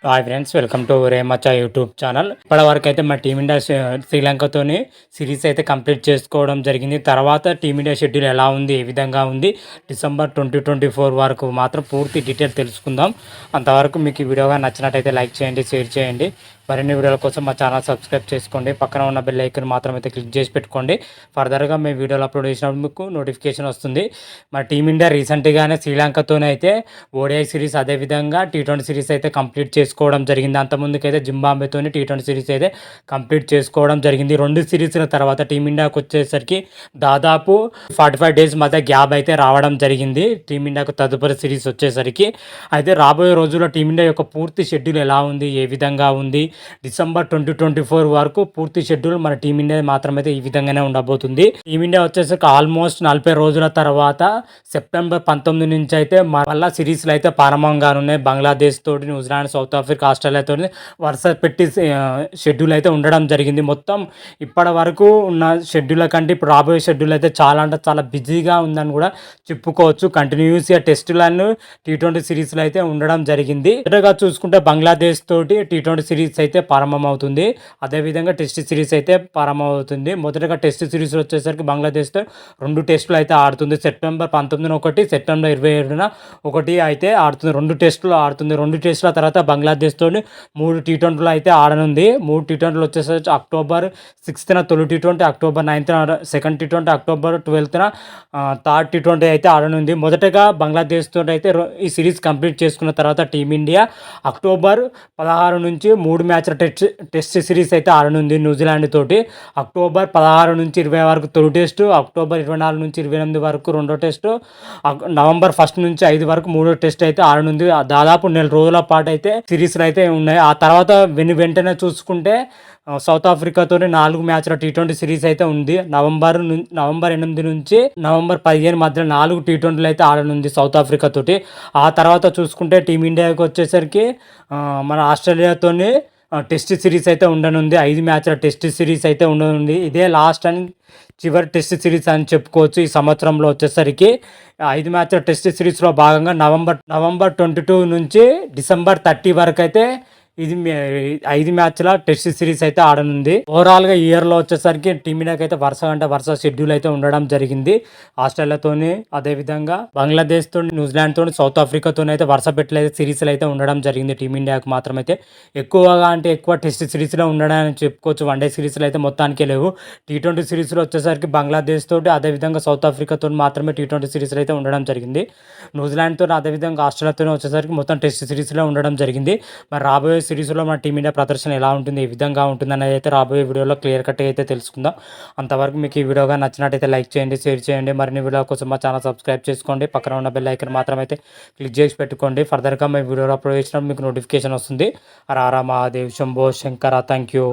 Hi friends, welcome to రేమచ్చా YouTube channel. ఇప్పటివరకు అయితే మా టీమిండియా శ్రీలంకతోని సిరీస్ అయితే కంప్లీట్ చేసుకోవడం జరిగింది. తర్వాత టీమిండియా షెడ్యూల్ ఎలా ఉంది, ఏ విధంగా ఉంది, డిసెంబర్ 2024 వరకు మాత్రం పూర్తి డీటెయిల్ తెలుసుకుందాం. అంతవరకు మీకు ఈ వీడియోగా నచ్చినట్టయితే లైక్ చేయండి, షేర్ చేయండి. మరిన్ని వీడియోల కోసం మా ఛానల్ సబ్స్క్రైబ్ చేసుకోండి. పక్కన ఉన్న బెల్ ఐకాన్ మాత్రం అయితే క్లిక్ చేసి పెట్టుకోండి. ఫర్దర్గా మేము వీడియోలు అప్లోడ్ చేసినప్పుడు మీకు నోటిఫికేషన్ వస్తుంది. మా టీమిండియా రీసెంట్గానే శ్రీలంకతోనే అయితే ఓడిఐ సిరీస్, అదేవిధంగా T20 సిరీస్ అయితే కంప్లీట్ చేసుకోవడం జరిగింది. అంతకుముందుకైతే జింబాబ్వేతోని T20 సిరీస్ అయితే కంప్లీట్ చేసుకోవడం జరిగింది. రెండు సిరీస్ల తర్వాత టీమిండియాకు వచ్చేసరికి దాదాపు 45 డేస్ మధ్య గ్యాప్ అయితే రావడం జరిగింది టీమిండియాకు తదుపరి సిరీస్ వచ్చేసరికి. అయితే రాబోయే రోజుల్లో టీమిండియా యొక్క పూర్తి షెడ్యూల్ ఎలా ఉంది, ఏ విధంగా ఉంది, డిసెంబర్ 2024 వరకు పూర్తి షెడ్యూల్ మన టీమిండియా మాత్రమైతే ఈ విధంగానే ఉండబోతుంది. టీమిండియా వచ్చేసరికి ఆల్మోస్ట్ 40 రోజుల తర్వాత సెప్టెంబర్ 19 నుంచి అయితే మళ్ళీ సిరీస్లు అయితే ప్రారంభం కానున్నాయి. బంగ్లాదేశ్ తోటి, న్యూజిలాండ్, సౌత్ ఆఫ్రికా, ఆస్ట్రేలియాతో వరుస పెట్టి షెడ్యూల్ అయితే ఉండడం జరిగింది. మొత్తం ఇప్పటి వరకు ఉన్న షెడ్యూల్ కంటే ఇప్పుడు రాబోయే షెడ్యూల్ అయితే చాలా అంటే చాలా బిజీగా ఉందని కూడా చెప్పుకోవచ్చు. కంటిన్యూస్గా టెస్టులను T20 సిరీస్లు అయితే ఉండడం జరిగింది. మొదటగా చూసుకుంటే బంగ్లాదేశ్ తోటి T20 సిరీస్ అయితే ప్రారంభమవుతుంది. అదేవిధంగా టెస్ట్ సిరీస్ అయితే ప్రారంభమవుతుంది. మొదటగా టెస్ట్ సిరీస్ వచ్చేసరికి బంగ్లాదేశ్తో 2 టెస్టులు అయితే ఆడుతుంది. సెప్టెంబర్ 19 ఒకటి, సెప్టెంబర్ 27 ఒకటి అయితే ఆడుతుంది. 2 టెస్టులు ఆడుతుంది. 2 టెస్టుల తర్వాత బంగ్లాదేశ్తో 3 T20లు అయితే ఆడనుంది. 3 T20లు వచ్చేసరికి అక్టోబర్ 6న తొలి T20, అక్టోబర్ 9న సెకండ్ T20, అక్టోబర్ 12న థర్డ్ T20 అయితే ఆడనుంది. మొదటగా బంగ్లాదేశ్తో అయితే ఈ సిరీస్ కంప్లీట్ చేసుకున్న తర్వాత టీమిండియా అక్టోబర్ 16 నుంచి 3 మ్యాచ్ల టెస్ట్ సిరీస్ అయితే ఆడనుంది న్యూజిలాండ్ తోటి. అక్టోబర్ 16 నుంచి 20 వరకు తొలి టెస్టు, అక్టోబర్ 24 నుంచి 28 వరకు రెండో టెస్టు, నవంబర్ 1 నుంచి 5 వరకు మూడో టెస్ట్ అయితే ఆడనుంది. దాదాపు నెల రోజుల పాటు అయితే సిరీస్లు అయితే ఉన్నాయి. ఆ తర్వాత వెంటనే చూసుకుంటే సౌత్ ఆఫ్రికాతోనే 4 మ్యాచ్ల T20 సిరీస్ అయితే ఉంది. నవంబర్ 8 నుంచి నవంబర్ 15 మధ్య 4 T20లు అయితే ఆడనుంది సౌత్ ఆఫ్రికా తోటి. ఆ తర్వాత చూసుకుంటే టీమిండియాకి వచ్చేసరికి మన ఆస్ట్రేలియాతోని టెస్ట్ సిరీస్ అయితే ఉండనుంది. 5 మ్యాచ్ల టెస్ట్ సిరీస్ అయితే ఉండనుంది. ఇదే లాస్ట్ అని చివరి టెస్ట్ సిరీస్ అని చెప్పుకోవచ్చు. ఈ సంవత్సరంలో వచ్చేసరికి 5 మ్యాచ్ల టెస్ట్ సిరీస్లో భాగంగా నవంబర్ 22 నుంచి డిసెంబర్ 30 వరకు అయితే ఇది 5 మ్యాచ్ల టెస్ట్ సిరీస్ అయితే ఆడనుంది. ఓవరాల్గా ఇయర్లో వచ్చేసరికి టీమిండియాకి అయితే వరుస షెడ్యూల్ అయితే ఉండడం జరిగింది. ఆస్ట్రేలియాతోని, అదేవిధంగా బంగ్లాదేశ్తో, న్యూజిలాండ్తో, సౌత్ ఆఫ్రికాతో అయితే వరుస పెట్టలేదు సిరీస్లు అయితే ఉండడం జరిగింది. టీమిండియాకు మాత్రం అయితే ఎక్కువ టెస్ట్ సిరీస్లో ఉండడానికి చెప్పుకోవచ్చు. వన్డే సిరీస్లు అయితే మొత్తానికి లేవు. T20 సిరీస్లో వచ్చేసరికి బంగ్లాదేశ్ తోటి, అదేవిధంగా సౌత్ ఆఫ్రికాతో మాత్రమే T20 సిరీస్లు అయితే ఉండడం జరిగింది. న్యూజిలాండ్తో, అదేవిధంగా ఆస్ట్రేలియాతో వచ్చేసరికి మొత్తం టెస్ట్ సిరీస్లో ఉండడం జరిగింది. మరి రాబోయే సిరీస్లో మన టీమిండియా ప్రదర్శన ఎలా ఉంటుంది, ఏ విధంగా ఉంటుంది అనేది అయితే రాబోయే వీడియోలో క్లియర్ కట్ అయితే తెలుసుకుందాం. అంతవరకు మీకు ఈ వీడియోగా నచ్చినట్టయితే లైక్ చేయండి, షేర్ చేయండి. మరిన్ని వీడియో కోసం మా ఛానల్ సబ్స్క్రైబ్ చేసుకోండి. పక్కన ఉన్న బెల్ ఐకాన్ మాత్రం అయితే క్లిక్ చేసి పెట్టుకోండి. ఫర్దర్గా మేము వీడియోలో అప్లోడ్ చేసినప్పుడు మీకు నోటిఫికేషన్ వస్తుంది. రారా మహాదేవ్, శంభో శంకర. Thank you.